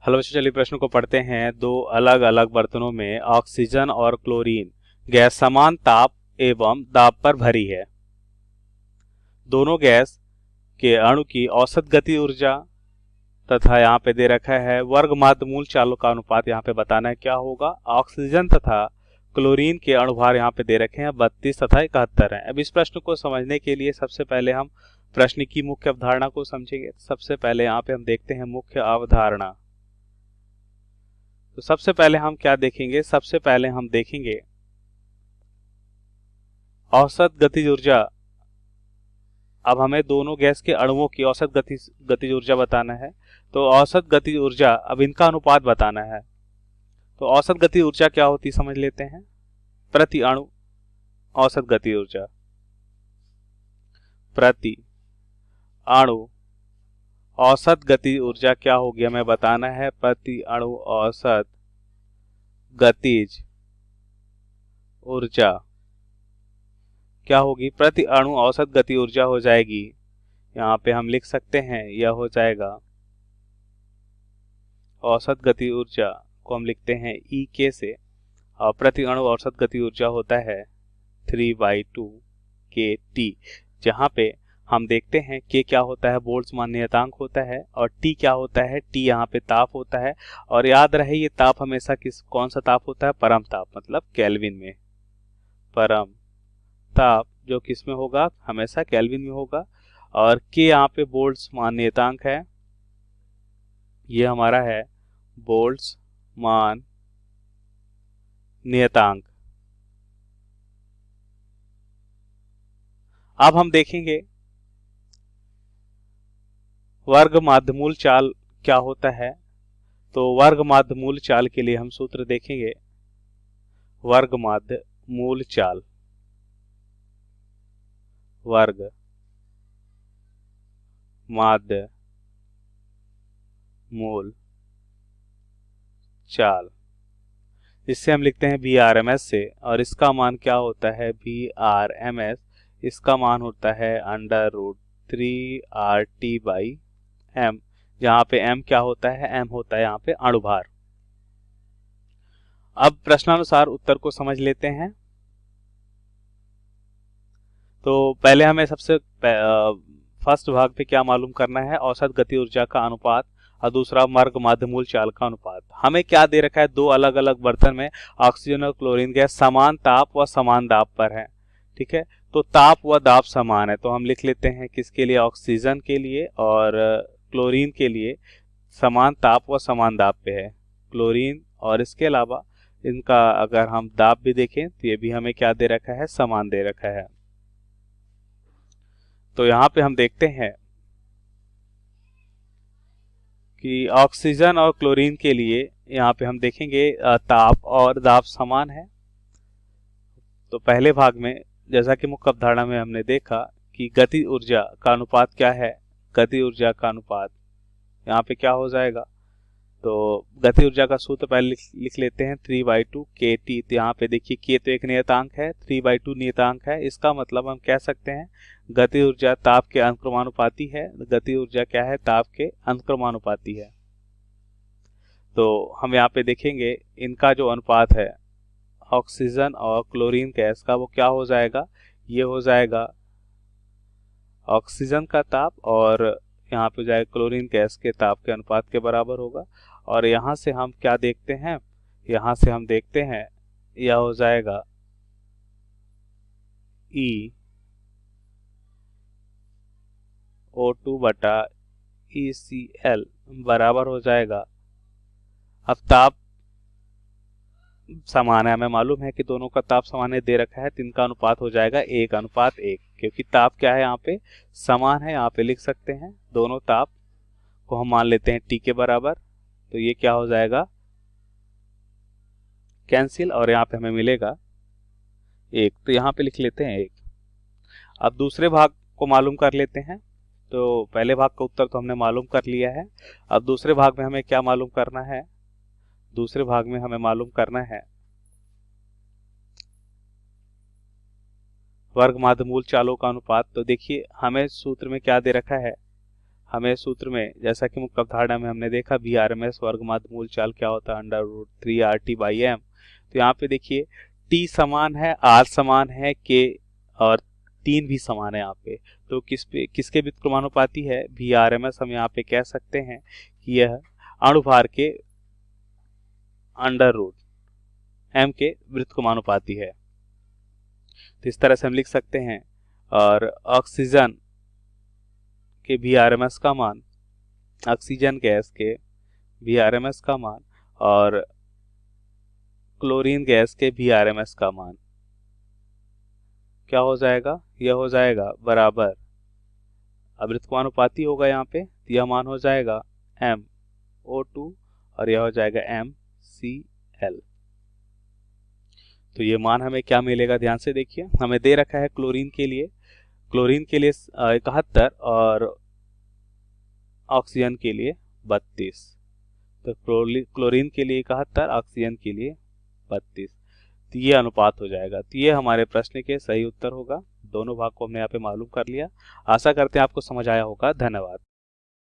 Hello बच्चों, चलिए प्रश्न को पढ़ते हैं। दो अलग अलग बर्तनों में ऑक्सीजन और क्लोरीन गैस समान ताप एवं दाब पर भरी है। दोनों गैस के अणु की औसत गति ऊर्जा तथा यहाँ पे दे रखा है वर्ग माध्य मूल चालों का अनुपात यहाँ पे बताना है क्या होगा। ऑक्सीजन तथा क्लोरीन के अणुभार यहाँ पे दे रखे हैं 32 तथा 71 है। अब इस प्रश्न को समझने के लिए सबसे पहले हम प्रश्न की मुख्य अवधारणा को समझेंगे। सबसे पहले यहाँ पे हम देखते हैं मुख्य अवधारणा। तो सबसे पहले हम क्या देखेंगे, सबसे पहले हम देखेंगे औसत गतिज ऊर्जा। अब हमें दोनों गैस के अणुओं की औसत गतिज ऊर्जा बताना है। तो औसत गतिज ऊर्जा, अब इनका अनुपात बताना है। तो औसत गतिज ऊर्जा क्या होती समझ लेते हैं। प्रति अणु औसत गतिज ऊर्जा, प्रति अणु औसत गतिज ऊर्जा क्या होगी हमें बताना है। प्रति अणु औसत गतिज ऊर्जा क्या होगी। प्रति अणु औसत गति ऊर्जा हो जाएगी, यहाँ पे हम लिख सकते हैं, यह हो जाएगा औसत गति ऊर्जा को हम लिखते हैं ई के से, और प्रति अणु औसत गति ऊर्जा होता है 3/2 के टी। जहाँ पे हम देखते हैं के क्या होता है, बोल्ट्जमान नियतांक होता है, और टी क्या होता है, टी यहाँ पे ताप होता है। और याद रहे ये ताप हमेशा कौन सा ताप होता है, परम ताप, मतलब केल्विन में। परम ताप जो किस में होगा, हमेशा केल्विन में होगा। और के यहाँ पे बोल्ट्जमान नियतांक है, ये हमारा है बोल्ट्जमान नियतांक। अब हम देखेंगे वर्ग माध्यमूल चाल क्या होता है। तो वर्ग माध्यमूल चाल के लिए हम सूत्र देखेंगे। वर्ग माध्यमूल चाल, वर्ग माध्य मूल चाल, इससे हम लिखते हैं VRMS से, और इसका मान क्या होता है VRMS, इसका मान होता है √3RT/m, जहां पे m क्या होता है, m होता है यहाँ पे अणुभार। अब प्रश्नानुसार उत्तर को समझ लेते हैं। तो पहले हमें सबसे फर्स्ट भाग पे क्या मालूम करना है, औसत गति ऊर्जा का अनुपात, और दूसरा वर्ग माध्यमूल चाल का अनुपात। हमें क्या दे रखा है, दो अलग अलग बर्तन में ऑक्सीजन और क्लोरीन गैस समान ताप व समान दाब पर है। ठीक है, तो ताप व दाब समान है, तो हम लिख लेते हैं किसके लिए, ऑक्सीजन के लिए, और क्लोरीन के लिए समान ताप व समान दाब पे है क्लोरीन। और इसके अलावा इनका अगर हम दाब भी देखें तो ये भी हमें क्या दे रखा है, समान दे रखा है। तो यहाँ पे हम देखते हैं कि ऑक्सीजन और क्लोरीन के लिए यहाँ पे हम देखेंगे ताप और दाब समान है। तो पहले भाग में जैसा कि मुख्य अवधारणा में हमने देखा कि गति ऊर्जा का अनुपात क्या है, गति ऊर्जा का अनुपात यहाँ पे क्या हो जाएगा। तो गति ऊर्जा का सूत्र पहले लिख लेते हैं 3/2 के टी। तो यहाँ पे देखिए के तो एक नियतांक है, 3/2 नियतांक है, इसका मतलब हम कह सकते हैं गति ऊर्जा ताप के अनुक्रमानुपाती है। गति ऊर्जा क्या है, ताप के अनुक्रमानुपाती है। तो हम यहाँ पे देखेंगे इनका जो अनुपात है ऑक्सीजन और क्लोरीन गैस का, वो क्या हो जाएगा, ये हो जाएगा ऑक्सीजन का ताप और यहाँ पे जाए क्लोरीन गैस के ताप के अनुपात के बराबर होगा। और यहाँ से हम क्या देखते हैं, यहाँ से हम देखते हैं यह हो जाएगा EO2/ECl बराबर हो जाएगा। अब ताप समान है, हमें मालूम है कि दोनों का ताप समान है, दे रखा है, तो इनका अनुपात हो जाएगा 1:1, क्योंकि ताप क्या है यहाँ पे समान है। यहाँ पे लिख सकते हैं दोनों ताप को हम मान लेते हैं T के बराबर, तो ये क्या हो जाएगा कैंसिल, और यहाँ पे हमें मिलेगा 1, तो यहाँ पे लिख लेते हैं 1। अब दूसरे भाग को मालूम कर लेते हैं। तो पहले भाग का उत्तर तो हमने मालूम कर लिया है। अब दूसरे भाग में हमें क्या मालूम करना है, दूसरे भाग में हमें मालूम करना है वर्ग माध्यमूल चालों का अनुपात। तो देखिए हमें सूत्र में क्या दे रखा है, हमें सूत्र में जैसा कि मुख्य अवधारणा में हमने देखा VRMS वर्ग माध्य मूल चाल क्या होता है, √3RT/m। तो यहाँ पे देखिए T समान है, R समान है, K और 3 भी समान है यहाँ पे। तो किसके व्युत्क्रमानुपाती है? VRMS हम यहाँ पे कह सकते हैं कि यह अणुभार के √m के व्युत्क्रमानुपाती है। तो इस तरह से हम लिख सकते हैं। और ऑक्सीजन के VRMS का मान, ऑक्सीजन गैस के VRMS का मान और क्लोरीन गैस के VRMS का मान क्या हो जाएगा? यह हो जाएगा बराबर, अब व्युत्क्रमानुपाती होगा यहाँ पे, तो यह मान हो जाएगा MO2 और यह हो जाएगा MCl। तो ये मान हमें क्या मिलेगा? ध्यान से देखिए, हमें दे रखा है क्लोरीन के लिए 71 और ऑक्सीजन के लिए 32। तो क्लोरीन के लिए 71, ऑक्सीजन के लिए 32। तो ये अनुपात हो जाएगा। तो ये हमारे प्रश्न के सही उत्तर होगा। दोनों भाग को हमने यहाँ पे मालूम कर लिया। आशा करते हैं आपको समझ आया होगा। धन्यवाद।